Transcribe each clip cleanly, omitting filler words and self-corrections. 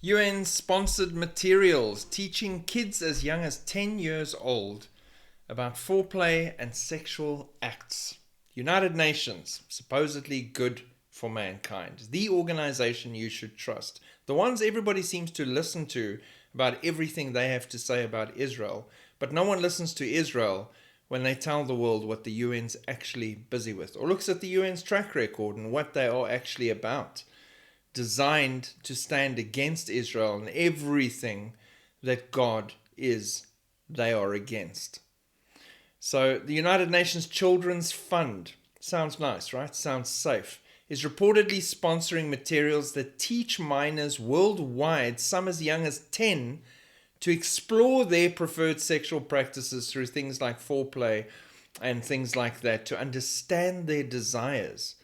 UN-sponsored materials teaching kids as young as 10 years old about foreplay and sexual acts. United Nations, supposedly good for mankind. The organization you should trust. The ones everybody seems to listen to about everything they have to say about Israel. But no one listens to Israel when they tell the world what the UN's actually busy with, or looks at the UN's track record and what they are actually about. Designed to stand against Israel and everything that God is, they are against. So the United Nations Children's Fund, sounds nice, right? Sounds safe, is reportedly sponsoring materials that teach minors worldwide, some as young as 10, to explore their preferred sexual practices through things like foreplay and things like that, to understand their desires.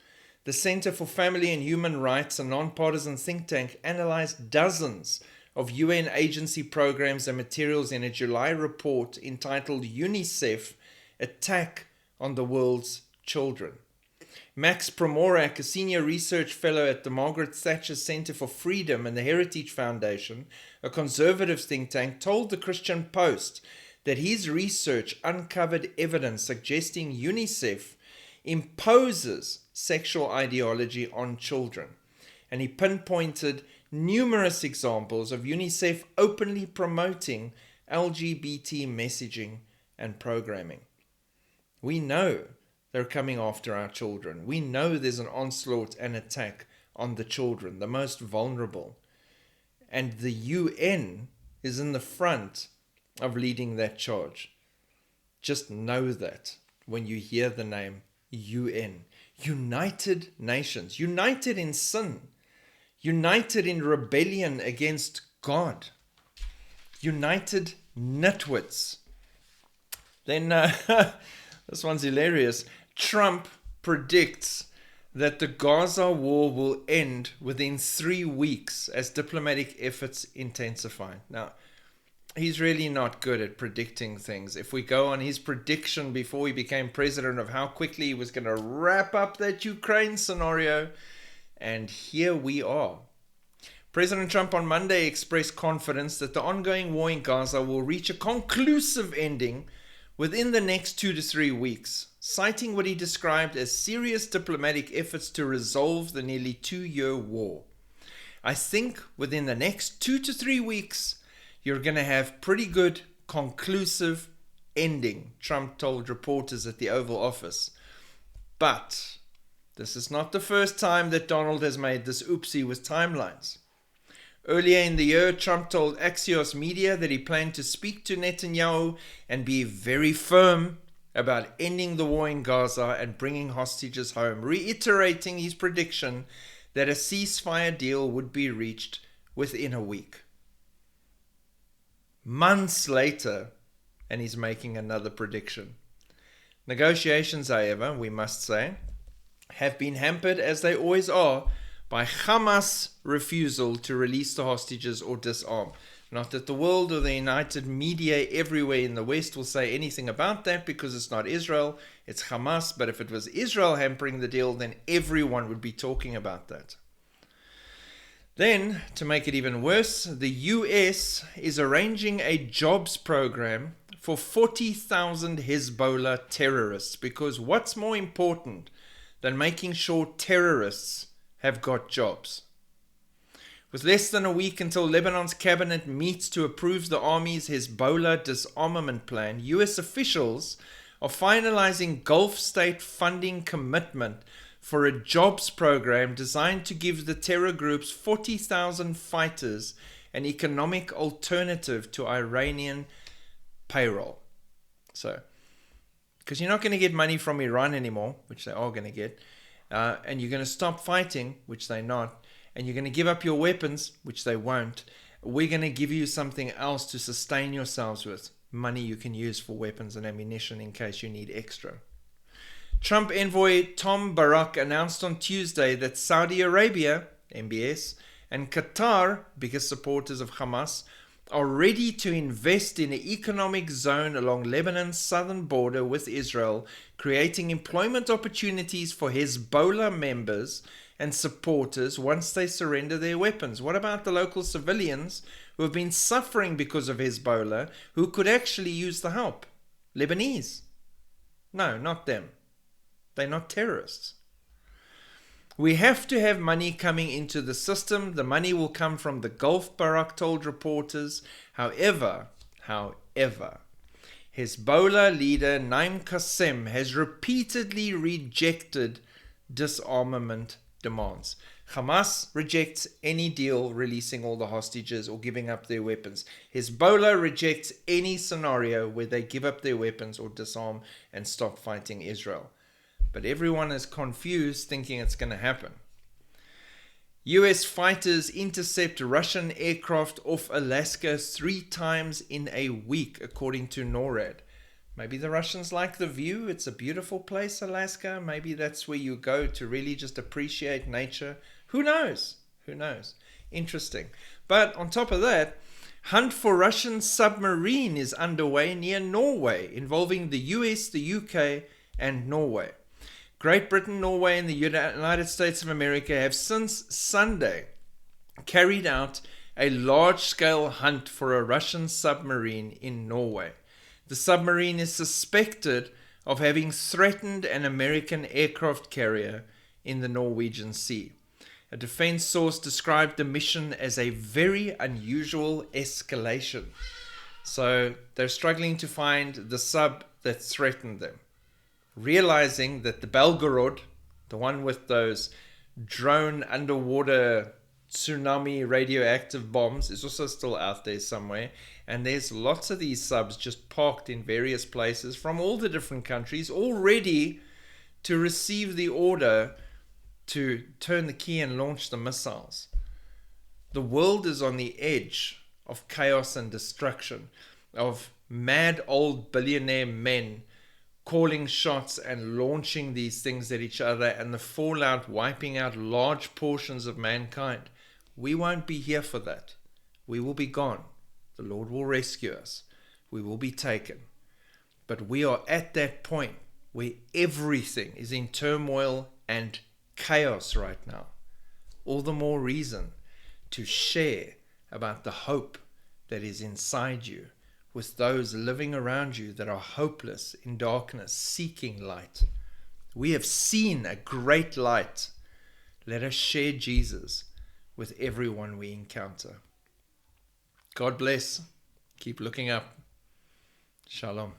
The Center for Family and Human Rights, a non-partisan think tank, analyzed dozens of UN agency programs and materials in a July report entitled UNICEF Attack on the World's Children. Max Primorak, a senior research fellow at the Margaret Thatcher Center for Freedom and the Heritage Foundation, a conservative think tank, told the Christian Post that his research uncovered evidence suggesting UNICEF imposes sexual ideology on children. And he pinpointed numerous examples of UNICEF openly promoting LGBT messaging and programming. We know they're coming after our children. We know there's an onslaught and attack on the children, the most vulnerable. And the UN is in the front of leading that charge. Just know that when you hear the name UN. United Nations. United in sin. United in rebellion against God. United nitwits. Then, this one's hilarious. Trump predicts that the Gaza war will end within 3 weeks as diplomatic efforts intensify. Now, he's really not good at predicting things. If we go on his prediction before he became president of how quickly he was going to wrap up that Ukraine scenario, and here we are. President Trump on Monday expressed confidence that the ongoing war in Gaza will reach a conclusive ending within the next 2 to 3 weeks, citing what he described as serious diplomatic efforts to resolve the nearly 2-year war. I think within the next 2 to 3 weeks, you're going to have pretty good conclusive ending, Trump told reporters at the Oval Office. But this is not the first time that Donald has made this oopsie with timelines. Earlier in the year, Trump told Axios Media that he planned to speak to Netanyahu and be very firm about ending the war in Gaza and bringing hostages home, reiterating his prediction that a ceasefire deal would be reached within a week. Months later, and he's making another prediction. Negotiations, however, we must say, have been hampered, as they always are, by Hamas' refusal to release the hostages or disarm. Not that the world or the united media everywhere in the West will say anything about that, because it's not Israel, it's Hamas. But if it was Israel hampering the deal, then everyone would be talking about that. Then, to make it even worse, the US is arranging a jobs program for 40,000 Hezbollah terrorists, because what's more important than making sure terrorists have got jobs? With less than a week until Lebanon's cabinet meets to approve the army's Hezbollah disarmament plan, US officials are finalizing Gulf state funding commitment for a jobs program designed to give the terror group's 40,000 fighters an economic alternative to Iranian payroll. So, because you're not going to get money from Iran anymore, which they are going to get, and you're going to stop fighting, which they're not, and you're going to give up your weapons, which they won't, we're going to give you something else to sustain yourselves with. Money you can use for weapons and ammunition in case you need extra. Trump envoy Tom Barak announced on Tuesday that Saudi Arabia, MBS, and Qatar, biggest supporters of Hamas, are ready to invest in an economic zone along Lebanon's southern border with Israel, creating employment opportunities for Hezbollah members and supporters once they surrender their weapons. What about the local civilians who have been suffering because of Hezbollah, who could actually use the help? Lebanese. No, not them. They're not terrorists. We have to have money coming into the system. The money will come from the Gulf, Barak told reporters. However, Hezbollah leader Naim Qassem has repeatedly rejected disarmament demands. Hamas rejects any deal releasing all the hostages or giving up their weapons. Hezbollah rejects any scenario where they give up their weapons or disarm and stop fighting Israel. But everyone is confused, thinking it's going to happen. US fighters intercept Russian aircraft off Alaska 3 times in a week, according to NORAD. Maybe the Russians like the view. It's a beautiful place, Alaska. Maybe that's where you go to really just appreciate nature. Who knows? Who knows? Interesting. But on top of that, hunt for Russian submarine is underway near Norway, involving the US, the UK, and Norway. Great Britain, Norway, and the United States of America have since Sunday carried out a large-scale hunt for a Russian submarine in Norway. The submarine is suspected of having threatened an American aircraft carrier in the Norwegian Sea. A defense source described the mission as a very unusual escalation. So they're struggling to find the sub that threatened them. Realizing that the Belgorod, the one with those drone underwater tsunami radioactive bombs, is also still out there somewhere. And there's lots of these subs just parked in various places from all the different countries, all ready to receive the order to turn the key and launch the missiles. The world is on the edge of chaos and destruction, of mad old billionaire men calling shots and launching these things at each other, and the fallout wiping out large portions of mankind. We won't be here for that. We will be gone. The Lord will rescue us. We will be taken. But we are at that point where everything is in turmoil and chaos right now. All the more reason to share about the hope that is inside you with those living around you that are hopeless in darkness, seeking light. We have seen a great light. Let us share Jesus with everyone we encounter. God bless. Keep looking up. Shalom.